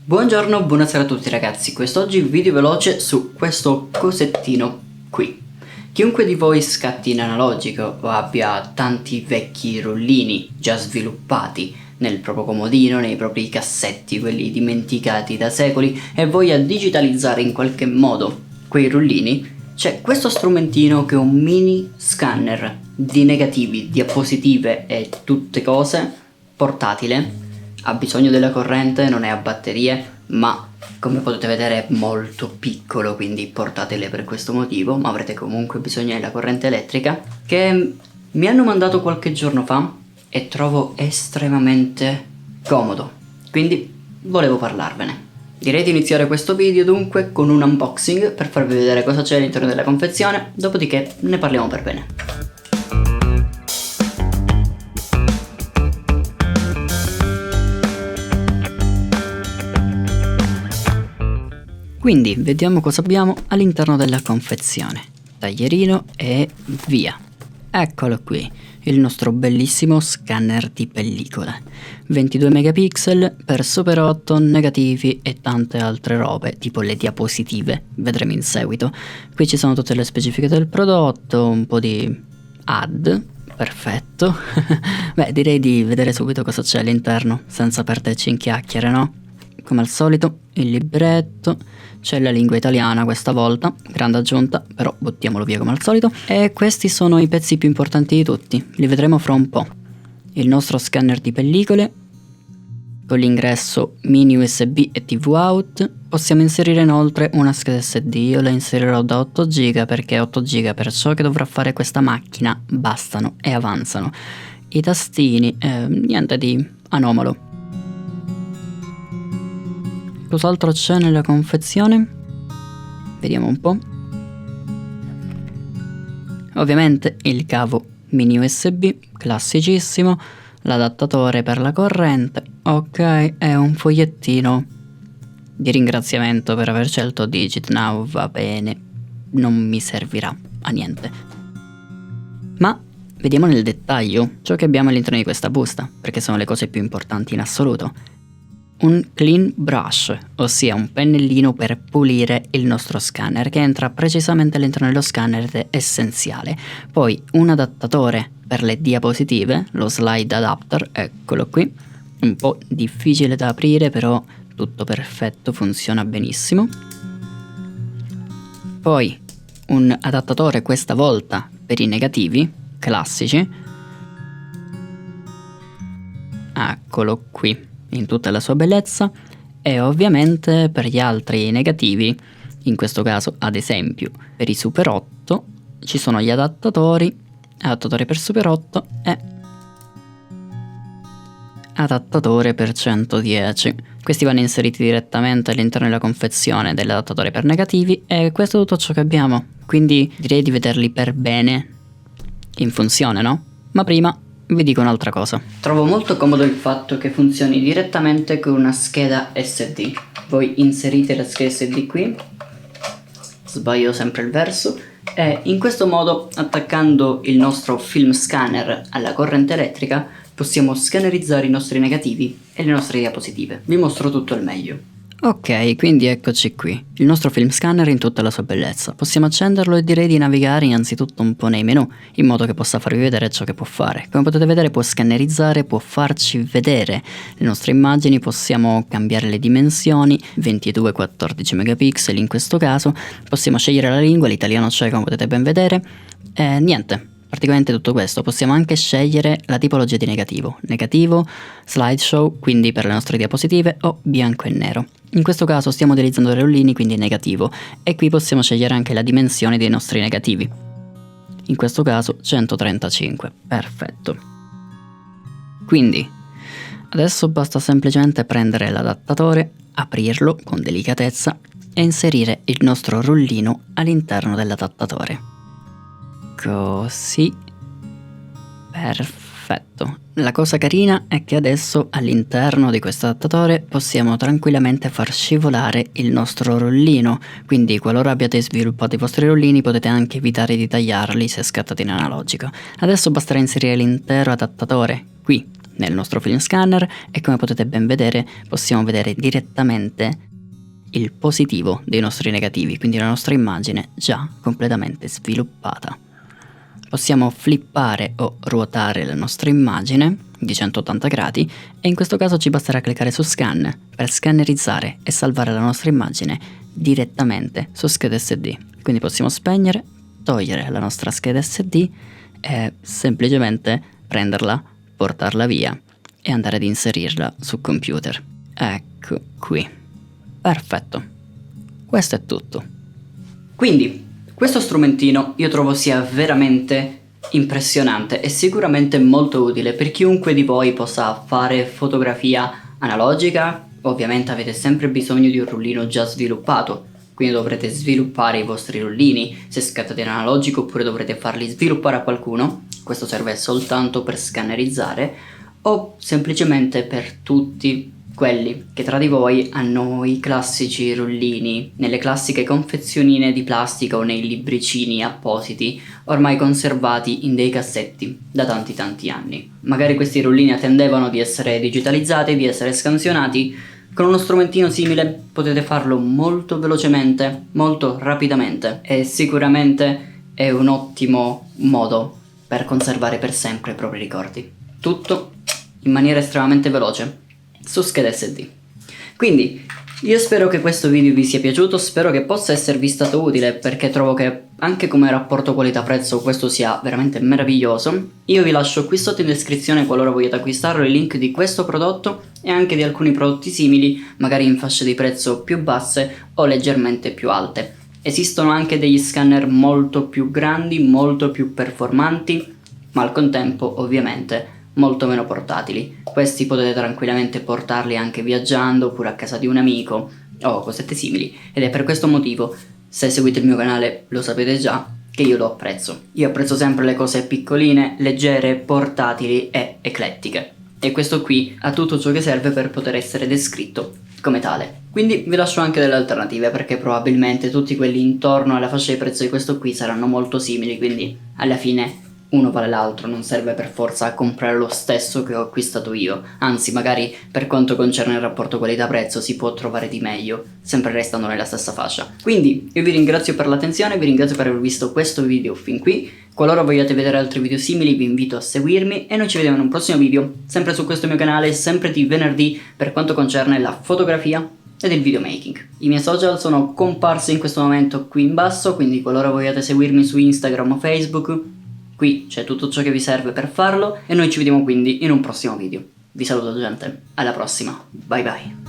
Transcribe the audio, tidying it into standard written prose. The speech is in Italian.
Buongiorno, buonasera a tutti ragazzi, quest'oggi video veloce su questo cosettino qui. Chiunque di voi scatti in analogico o abbia tanti vecchi rollini già sviluppati nel proprio comodino, nei propri cassetti, quelli dimenticati da secoli, e voglia digitalizzare in qualche modo quei rollini, c'è questo strumentino che è un mini scanner di negativi, diapositive e tutte cose, portatile. Ha bisogno della corrente, non è a batterie, ma come potete vedere è molto piccolo, quindi portatile per questo motivo, ma avrete comunque bisogno della corrente elettrica, che mi hanno mandato qualche giorno fa e trovo estremamente comodo, quindi volevo parlarvene. Direi di iniziare questo video dunque con un unboxing per farvi vedere cosa c'è all'interno della confezione, dopodiché ne parliamo per bene. Quindi vediamo cosa abbiamo all'interno della confezione. Taglierino e via. Eccolo qui, il nostro bellissimo scanner di pellicole. 22 megapixel per Super 8, negativi e tante altre robe, tipo le diapositive, vedremo in seguito. Qui ci sono tutte le specifiche del prodotto, un po' di ad, perfetto. Beh, direi di vedere subito cosa c'è all'interno, senza perderci in chiacchiere, no? Come al solito, il libretto, c'è la lingua italiana questa volta, grande aggiunta, però buttiamolo via come al solito. E questi sono i pezzi più importanti di tutti, li vedremo fra un po'. Il nostro scanner di pellicole, con l'ingresso mini USB e TV out. Possiamo inserire inoltre una scheda SD, io la inserirò da 8 GB perché 8 GB per ciò che dovrà fare questa macchina bastano e avanzano. I tastini, niente di anomalo. Cos'altro c'è nella confezione? Vediamo un po'. Ovviamente il cavo mini USB, classicissimo, l'adattatore per la corrente, ok, e un fogliettino di ringraziamento per aver scelto Digit Now, va bene, non mi servirà a niente. Ma vediamo nel dettaglio ciò che abbiamo all'interno di questa busta, perché sono le cose più importanti in assoluto. Un clean brush, ossia un pennellino per pulire il nostro scanner, che entra precisamente all'interno dello scanner ed è essenziale. Poi un adattatore per le diapositive, lo slide adapter, eccolo qui, un po' difficile da aprire però tutto perfetto, funziona benissimo. Poi un adattatore questa volta per i negativi, classici, eccolo qui, in tutta la sua bellezza, e ovviamente per gli altri negativi, in questo caso ad esempio per i Super 8 ci sono gli adattatori, adattatore per Super 8 e adattatore per 110. Questi vanno inseriti direttamente all'interno della confezione dell'adattatore per negativi e questo è tutto ciò che abbiamo, quindi direi di vederli per bene in funzione, no? Ma prima vi dico un'altra cosa. Trovo molto comodo il fatto che funzioni direttamente con una scheda SD. Voi inserite la scheda SD qui, sbaglio sempre il verso, e in questo modo, attaccando il nostro film scanner alla corrente elettrica, possiamo scannerizzare i nostri negativi e le nostre diapositive. Vi mostro tutto al meglio. Ok, quindi eccoci qui, il nostro film scanner in tutta la sua bellezza. Possiamo accenderlo e direi di navigare innanzitutto un po' nei menu, in modo che possa farvi vedere ciò che può fare. Come potete vedere può scannerizzare, può farci vedere le nostre immagini, possiamo cambiare le dimensioni, 22-14 megapixel in questo caso, possiamo scegliere la lingua, l'italiano c'è come potete ben vedere, e niente. Praticamente tutto questo. Possiamo anche scegliere la tipologia di negativo, slideshow, quindi per le nostre diapositive, o bianco e nero. In questo caso stiamo utilizzando dei rollini, quindi negativo, e qui possiamo scegliere anche la dimensione dei nostri negativi. In questo caso 135, perfetto. Quindi adesso basta semplicemente prendere l'adattatore, aprirlo con delicatezza e inserire il nostro rollino all'interno dell'adattatore. Così, perfetto. La cosa carina è che adesso all'interno di questo adattatore possiamo tranquillamente far scivolare il nostro rollino, quindi qualora abbiate sviluppato i vostri rollini potete anche evitare di tagliarli se scattate in analogico. Adesso basterà inserire l'intero adattatore qui nel nostro film scanner e come potete ben vedere possiamo vedere direttamente il positivo dei nostri negativi, quindi la nostra immagine già completamente sviluppata. Possiamo flippare o ruotare la nostra immagine di 180 gradi e in questo caso ci basterà cliccare su scan per scannerizzare e salvare la nostra immagine direttamente su scheda SD. Quindi possiamo spegnere, togliere la nostra scheda SD e semplicemente prenderla, portarla via e andare ad inserirla sul computer. Ecco qui. Perfetto. Questo è tutto. Quindi questo strumentino io trovo sia veramente impressionante e sicuramente molto utile per chiunque di voi possa fare fotografia analogica. Ovviamente avete sempre bisogno di un rullino già sviluppato, quindi dovrete sviluppare i vostri rullini se scattate in analogico, oppure dovrete farli sviluppare a qualcuno. Questo serve soltanto per scannerizzare o semplicemente per tutti quelli che tra di voi hanno i classici rullini nelle classiche confezionine di plastica o nei libricini appositi ormai conservati in dei cassetti da tanti anni. Magari questi rullini attendevano di essere digitalizzati, di essere scansionati. Con uno strumentino simile potete farlo molto velocemente, molto rapidamente e sicuramente è un ottimo modo per conservare per sempre i propri ricordi. Tutto in maniera estremamente veloce su scheda SD. Quindi io spero che questo video vi sia piaciuto, spero che possa esservi stato utile, perché trovo che anche come rapporto qualità-prezzo questo sia veramente meraviglioso. Io vi lascio qui sotto in descrizione, qualora vogliate acquistarlo, il link di questo prodotto e anche di alcuni prodotti simili, magari in fasce di prezzo più basse o leggermente più alte. Esistono anche degli scanner molto più grandi, molto più performanti, ma al contempo ovviamente molto meno portatili. Questi potete tranquillamente portarli anche viaggiando oppure a casa di un amico o cosette simili, ed è per questo motivo, se seguite il mio canale lo sapete già, che io lo apprezzo. Io apprezzo sempre le cose piccoline, leggere, portatili e eclettiche, e questo qui ha tutto ciò che serve per poter essere descritto come tale. Quindi vi lascio anche delle alternative, perché probabilmente tutti quelli intorno alla fascia di prezzo di questo qui saranno molto simili, quindi alla fine uno vale l'altro, non serve per forza comprare lo stesso che ho acquistato io, anzi magari per quanto concerne il rapporto qualità-prezzo si può trovare di meglio, sempre restando nella stessa fascia. Quindi io vi ringrazio per l'attenzione, vi ringrazio per aver visto questo video fin qui. Qualora vogliate vedere altri video simili vi invito a seguirmi e noi ci vediamo in un prossimo video, sempre su questo mio canale, sempre di venerdì, per quanto concerne la fotografia ed il videomaking. I miei social sono comparsi in questo momento qui in basso, quindi qualora vogliate seguirmi su Instagram o Facebook, qui c'è tutto ciò che vi serve per farlo e noi ci vediamo quindi in un prossimo video. Vi saluto gente, alla prossima, bye bye.